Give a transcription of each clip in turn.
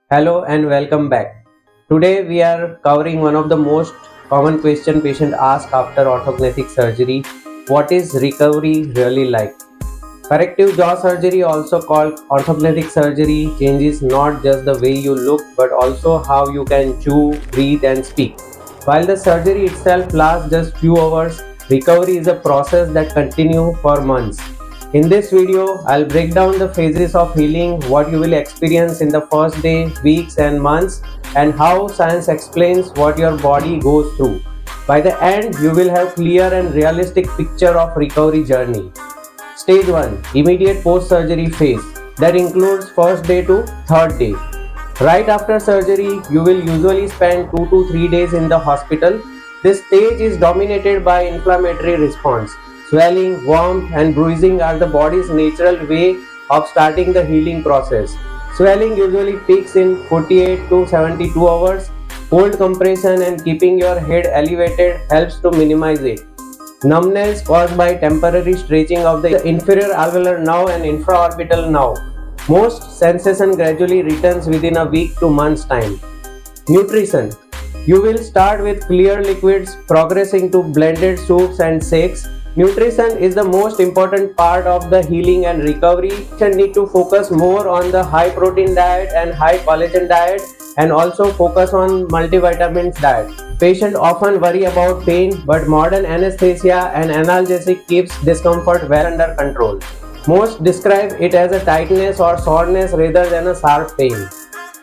Hello and welcome back. Today we are covering one of the most common question patient ask after orthognathic surgery. What is recovery really like? Corrective jaw surgery, also called orthognathic surgery, changes not just the way you look but also how you can chew, breathe and speak. While the surgery itself lasts just few hours, recovery is a process that continues for months. In this video, I'll break down the phases of healing, what you will experience in the first day, weeks and months, and how science explains what your body goes through. By the end, you will have clear and realistic picture of recovery journey. Stage 1, immediate post-surgery phase, that includes first day to third day. Right after surgery, you will usually spend 2 to 3 days in the hospital. This stage is dominated by inflammatory response. Swelling, warmth and bruising are the body's natural way of starting the healing process. Swelling usually peaks in 48 to 72 hours. Cold compression and keeping your head elevated helps to minimize it. Numbness caused by temporary stretching of the inferior alveolar nerve and infraorbital nerve. Most sensation gradually returns within a week to months time. Nutrition. You will start with clear liquids, progressing to blended soups and shakes. Nutrition is the most important part of the healing and recovery. You need to focus more on the high protein diet and high collagen diet and also focus on multivitamins diet. Patients often worry about pain, but modern anesthesia and analgesic keeps discomfort well under control. Most describe it as a tightness or soreness rather than a sharp pain.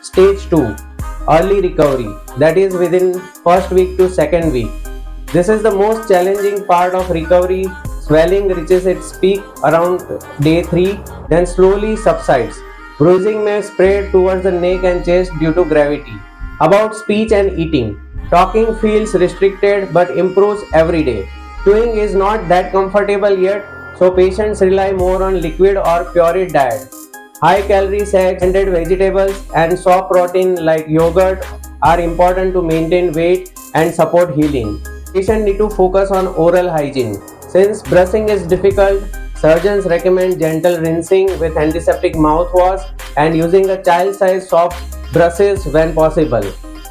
Stage 2, early recovery, that is within first week to second week. This is the most challenging part of recovery. Swelling reaches its peak around day 3, then slowly subsides. Bruising may spread towards the neck and chest due to gravity. About speech and eating. Talking feels restricted but improves every day. Chewing is not that comfortable yet, so patients rely more on liquid or pureed diet. High calorie segmented vegetables and soft protein like yogurt are important to maintain weight and support healing. Patients need to focus on oral hygiene. Since brushing is difficult, surgeons recommend gentle rinsing with antiseptic mouthwash and using a child-sized soft brushes when possible.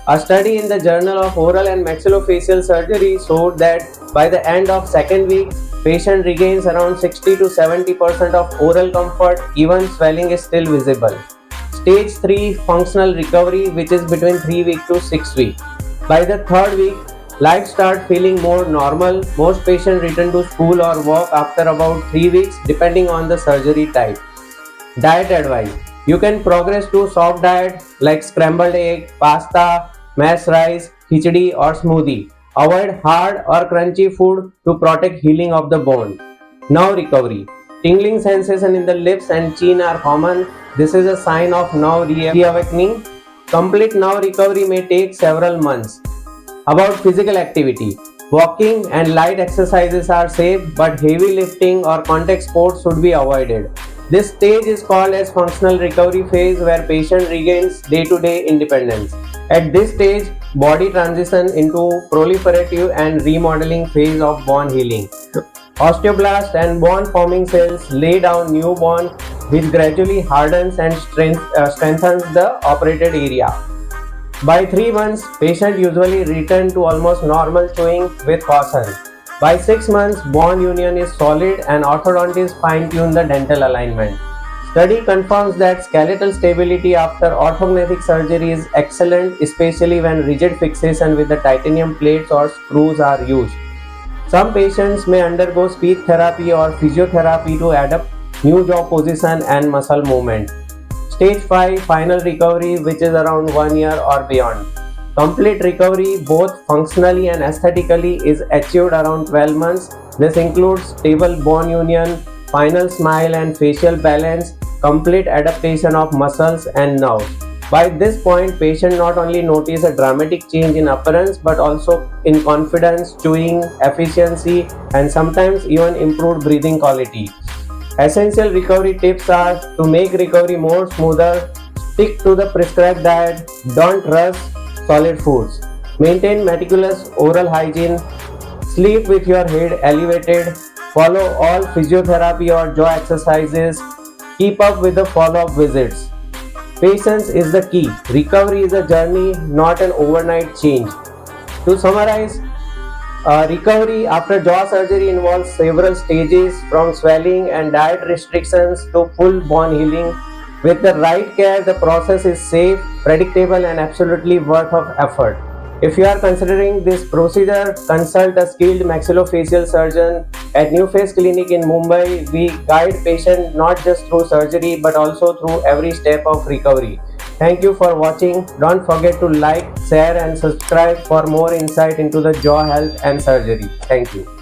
A study in the Journal of Oral and Maxillofacial Surgery showed that by the end of second week, patient regains around 60 to 70% of oral comfort, even swelling is still visible. Stage 3, functional recovery, which is between 3 weeks to 6 weeks. By the third week, life starts feeling more normal. Most patients return to school or work after about 3 weeks depending on the surgery type. Diet advice. You can progress to soft diet like scrambled egg, pasta, mashed rice, khichdi or smoothie. Avoid hard or crunchy food to protect healing of the bone. Now recovery. Tingling sensation in the lips and chin are common. This is a sign of now reawakening. Complete now recovery may take several months. About physical activity. Walking and light exercises are safe, but heavy lifting or contact sports should be avoided. This stage is called as functional recovery phase, where patient regains day-to-day independence. At this stage, body transitions into proliferative and remodeling phase of bone healing. Osteoblasts and bone forming cells lay down new bone, which gradually hardens and strengthens the operated area. By 3 months, patients usually return to almost normal chewing with caution. By 6 months, bone union is solid and orthodontists fine-tune the dental alignment. Study confirms that skeletal stability after orthognathic surgery is excellent, especially when rigid fixation with the titanium plates or screws are used. Some patients may undergo speech therapy or physiotherapy to adapt new jaw position and muscle movement. Stage 5, final recovery, which is around 1 year or beyond. Complete recovery, both functionally and aesthetically, is achieved around 12 months. This includes stable bone union, final smile and facial balance, complete adaptation of muscles and nerves. By this point, patient not only notice a dramatic change in appearance but also in confidence, chewing, efficiency, and sometimes even improved breathing quality. Essential recovery tips are to make recovery more smoother, stick to the prescribed diet, don't rush solid foods, maintain meticulous oral hygiene, sleep with your head elevated, follow all physiotherapy or jaw exercises, keep up with the follow-up visits. Patience is the key. Recovery is a journey, not an overnight change. To summarize, recovery after jaw surgery involves several stages from swelling and diet restrictions to full bone healing. With the right care, the process is safe, predictable, and absolutely worth of effort. If you are considering this procedure, consult a skilled maxillofacial surgeon at NuFace Clinic in Mumbai. We guide patients not just through surgery but also through every step of recovery. Thank you for watching. Don't forget to like, share, and subscribe for more insight into the jaw health and surgery. Thank you.